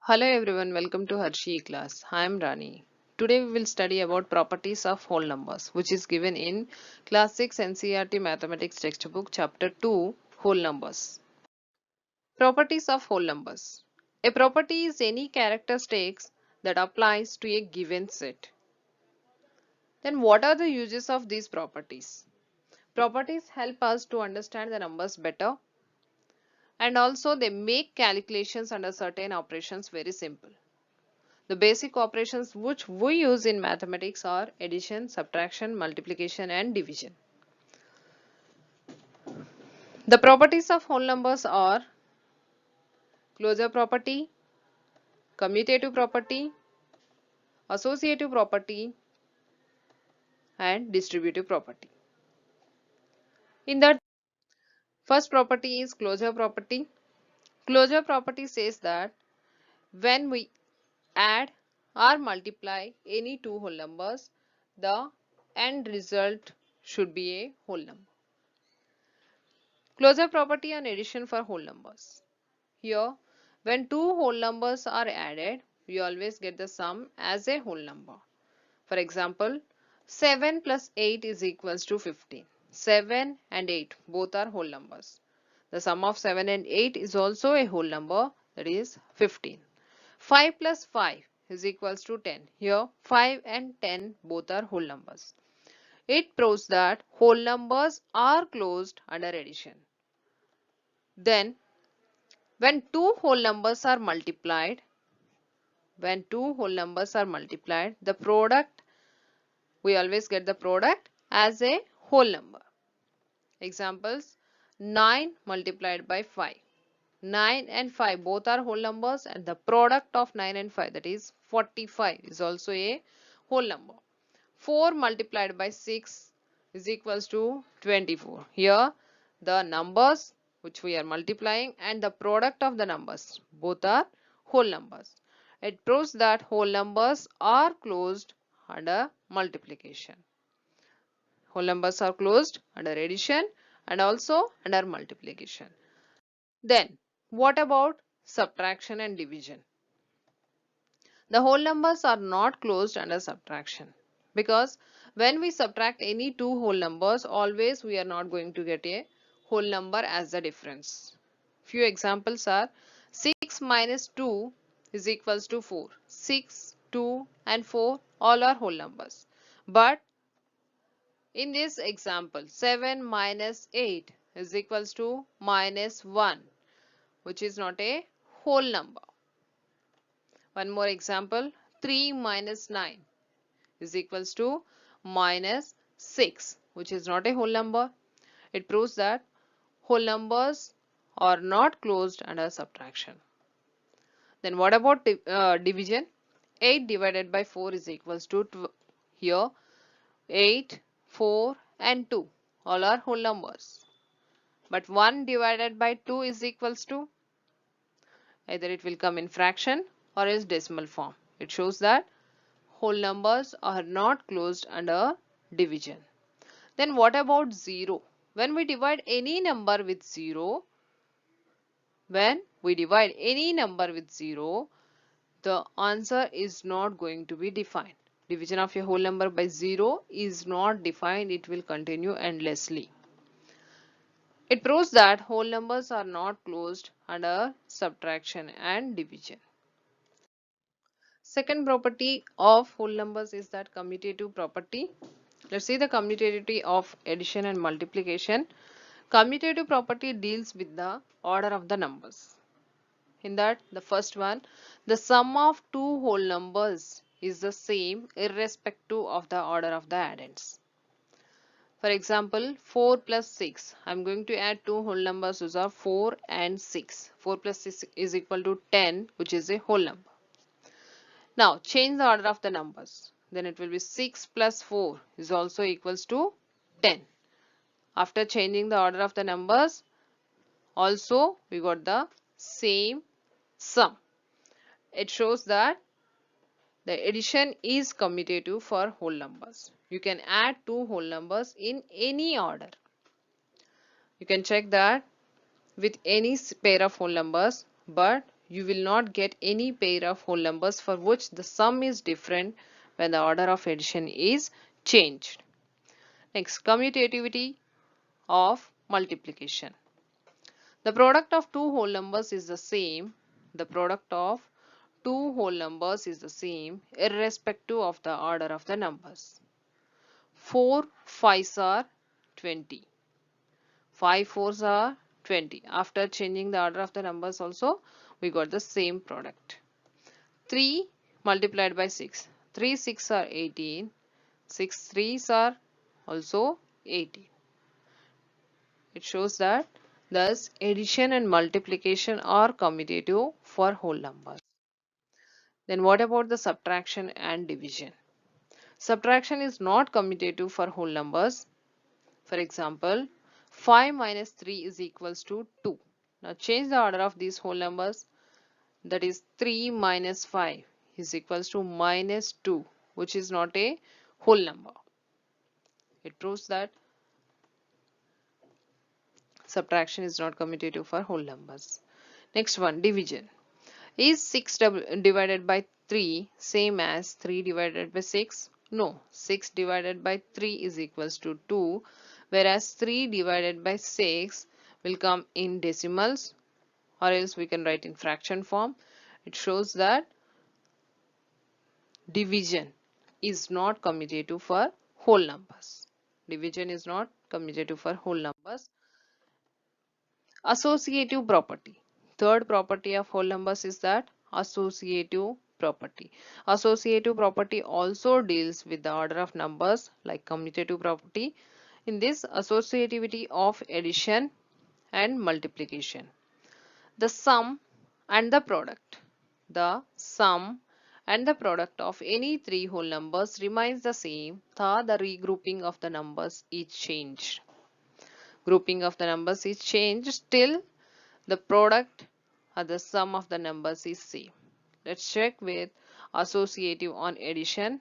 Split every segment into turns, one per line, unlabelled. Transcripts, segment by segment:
Hello everyone, welcome to Harshi class. I am Rani. Today we will study about properties of whole numbers, which is given in Class 6 NCERT Mathematics textbook chapter 2, whole numbers. Properties of whole numbers. A property is any characteristics that applies to a given set. Then what are the uses of these properties? Properties help us to understand the numbers better, and also they make calculations under certain operations very simple. The basic operations which we use in mathematics are addition, subtraction, multiplication and division. The properties of whole numbers are closure property, commutative property, associative property and distributive property. In that, first property is closure property. Closure property says that when we add or multiply any two whole numbers, the end result should be a whole number. Closure property on addition for whole numbers. Here, when two whole numbers are added, we always get the sum as a whole number. For example, 7 plus 8 is equals to 15. 7 and 8 both are whole numbers. The sum of 7 and 8 is also a whole number, that is 15. 5 plus 5 is equals to 10. Here 5 and 10 both are whole numbers. It proves that whole numbers are closed under addition. Then when two whole numbers are multiplied, the product, we always get the product as a whole number. Examples, 9 multiplied by 5. 9 and 5 both are whole numbers and the product of 9 and 5, that is 45, is also a whole number. 4 multiplied by 6 is equals to 24. Here the numbers which we are multiplying and the product of the numbers both are whole numbers. It proves that whole numbers are closed under multiplication. Whole numbers are closed under addition and also under multiplication. Then what about subtraction and division? The whole numbers are not closed under subtraction, because when we subtract any two whole numbers, always we are not going to get a whole number as the difference. Few examples are 6 minus 2 is equals to 4. 6, 2 and 4 all are whole numbers. But in this example, 7 minus 8 is equals to minus 1, which is not a whole number. One more example, 3 minus 9 is equals to minus 6, which is not a whole number. It proves that whole numbers are not closed under subtraction. Then what about division? 8 divided by 4 is equals to here 8, 4 and 2 all are whole numbers. But 1 divided by 2 is equals to, either it will come in fraction or else decimal form. It shows that whole numbers are not closed under division. Then what about 0? When we divide any number with 0, the answer is not going to be defined. Division of a whole number by 0 is not defined, it will continue endlessly. It proves that whole numbers are not closed under subtraction and division. Second property of whole numbers is that commutative property. Let's see the commutativity of addition and multiplication. Commutative property deals with the order of the numbers. In that, the first one, the sum of two whole numbers is the same irrespective of the order of the addends. For example, 4 plus 6. I am going to add two whole numbers which are 4 and 6. 4 plus 6 is equal to 10, which is a whole number. Now change the order of the numbers. Then it will be 6 plus 4 is also equals to 10. After changing the order of the numbers, also we got the same sum. It shows that the addition is commutative for whole numbers. You can add two whole numbers in any order. You can check that with any pair of whole numbers, but you will not get any pair of whole numbers for which the sum is different when the order of addition is changed. Next, commutativity of multiplication. The product of two whole numbers is the same. The product of two whole numbers is the same irrespective of the order of the numbers. 4 5s are 20. 5 4s are 20. After changing the order of the numbers also, we got the same product. 3 multiplied by 6. 3 6 are 18. 6 3s are also 18. It shows that thus addition and multiplication are commutative for whole numbers. Then what about the subtraction and division? Subtraction is not commutative for whole numbers. For example, 5 minus 3 is equals to 2. Now change the order of these whole numbers. That is 3 minus 5 is equals to minus 2, which is not a whole number. It proves that subtraction is not commutative for whole numbers. Next one, division. Is 6 divided by 3 same as 3 divided by 6? No, 6 divided by 3 is equals to 2, whereas 3 divided by 6 will come in decimals, or else we can write in fraction form. It shows that division is not commutative for whole numbers. Division is not commutative for whole numbers. Associative property. Third property of whole numbers is that associative property. Associative property also deals with the order of numbers like commutative property. In this, associativity of addition and multiplication. The sum and the product. The sum and the product of any three whole numbers remains the same, thus the regrouping of the numbers is changed. Grouping of the numbers is changed, still the product or the sum of the numbers is same. Let's check with associative on addition.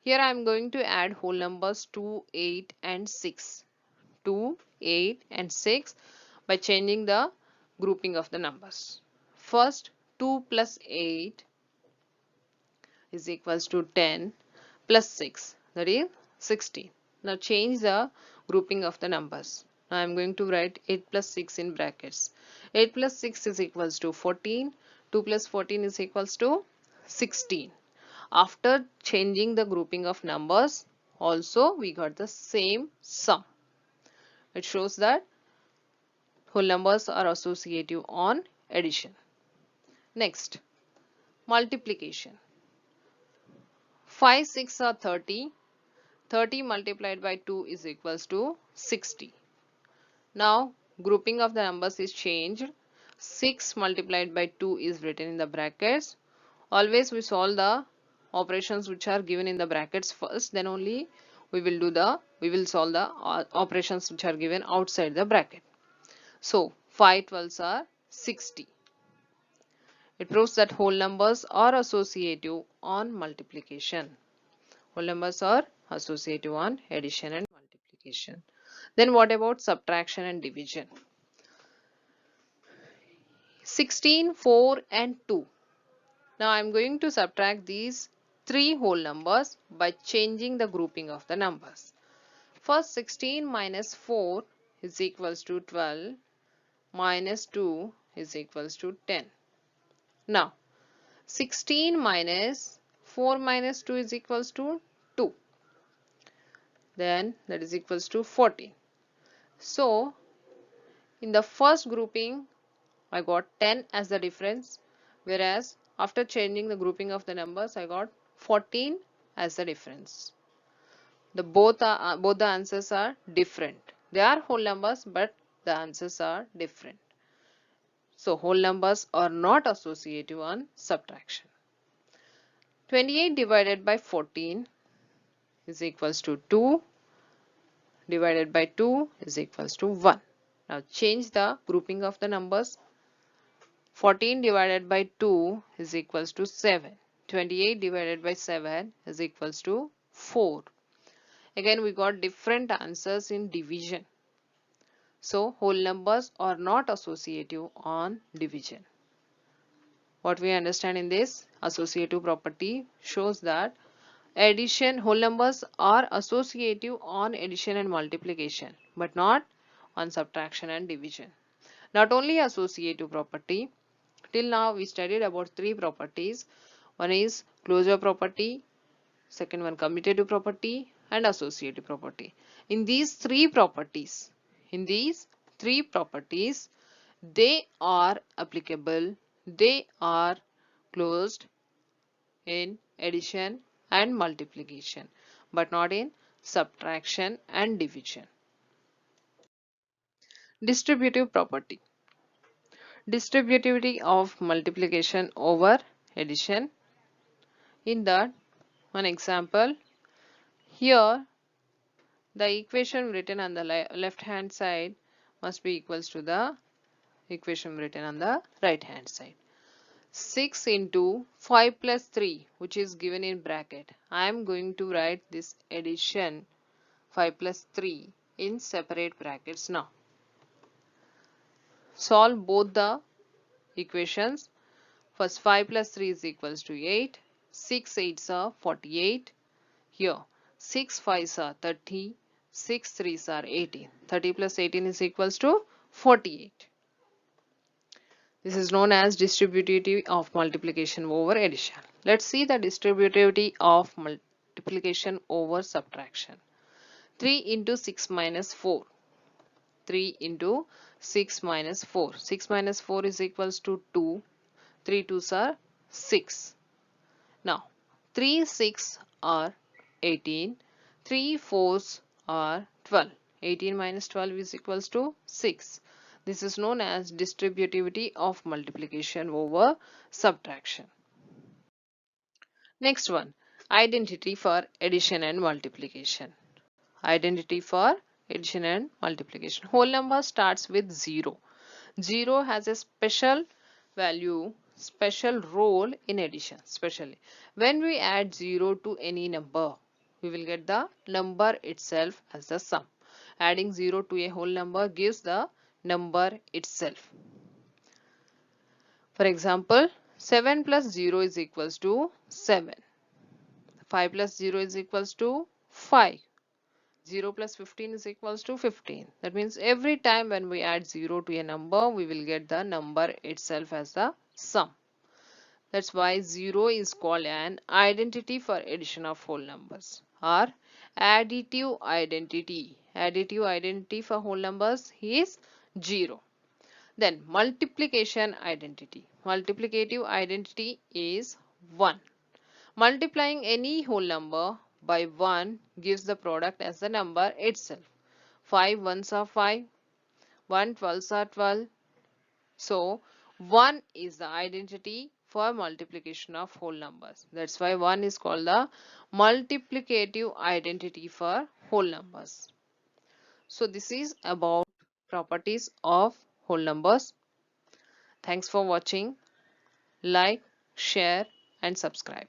Here I am going to add whole numbers 2, 8 and 6. 2, 8 and 6 by changing the grouping of the numbers. First, 2 plus 8 is equals to 10 plus 6, that is 16. Now change the grouping of the numbers. Now I am going to write 8 plus 6 in brackets. 8 plus 6 is equals to 14. 2 plus 14 is equals to 16. After changing the grouping of numbers, also we got the same sum. It shows that whole numbers are associative on addition. Next, multiplication. 5 6 are 30. 30 multiplied by 2 is equals to 60. Now grouping of the numbers is changed. 6 multiplied by 2 is written in the brackets. Always we solve the operations which are given in the brackets first, then only we will solve the operations which are given outside the bracket. So 5 12s are 60. It proves that whole numbers are associative on multiplication. Whole numbers are associative on addition and multiplication. Then what about subtraction and division? 16, 4 and 2. Now I am going to subtract these three whole numbers by changing the grouping of the numbers. First, 16 minus 4 is equals to 12 minus 2 is equals to 10. Now 16 minus 4 minus 2 is equals to 2. Then that is equals to 14. So in the first grouping I got 10 as the difference, whereas after changing the grouping of the numbers I got 14 as the difference. Both the answers are different. They are whole numbers, but the answers are different. So whole numbers are not associative on subtraction. 28 divided by 14 is equals to 2. Divided by 2 is equals to 1. Now change the grouping of the numbers. 14 divided by 2 is equals to 7. 28 divided by 7 is equals to 4. Again we got different answers in division. So whole numbers are not associative on division. What we understand in this associative property shows that addition whole numbers are associative on addition and multiplication, but not on subtraction and division. Not only associative property, till now we studied about three properties. One is closure property, second one commutative property, and associative property. In these three properties, they are applicable, they are closed in addition and multiplication, but not in subtraction and division. Distributive property. Distributivity of multiplication over addition. In that, one example, here the equation written on the left hand side must be equals to the equation written on the right hand side. 6 into 5 plus 3, which is given in bracket. I am going to write this addition 5 plus 3 in separate brackets now. Solve both the equations. First, 5 plus 3 is equals to 8. 6 8s are 48. Here 6 5s are 30. 6 3s are 18. 30 plus 18 is equals to 48. This is known as distributivity of multiplication over addition. Let's see the distributivity of multiplication over subtraction. 3 into 6 minus 4. 3 into 6 minus 4. 6 minus 4 is equals to 2. 3 2s are 6. Now 3 6 are 18. 3 4s are 12. 18 minus 12 is equals to 6. This is known as distributivity of multiplication over subtraction. Next one, identity for addition and multiplication. Identity for addition and multiplication. Whole number starts with 0. 0 has a special value, special role in addition. Especially when we add 0 to any number, we will get the number itself as the sum. Adding 0 to a whole number gives the number itself. For example, 7 plus 0 is equals to 7. 5 plus 0 is equals to 5. 0 plus 15 is equals to 15. That means every time when we add 0 to a number, we will get the number itself as the sum. That's why 0 is called an identity for addition of whole numbers, or additive identity. Additive identity for whole numbers is 0. Then multiplication identity. Multiplicative identity is 1. Multiplying any whole number by 1 gives the product as the number itself. 5 ones are 5, 1 12s are 12. So 1 is the identity for multiplication of whole numbers. That's why 1 is called the multiplicative identity for whole numbers. So this is about properties of whole numbers. Thanks for watching. Like, share and subscribe.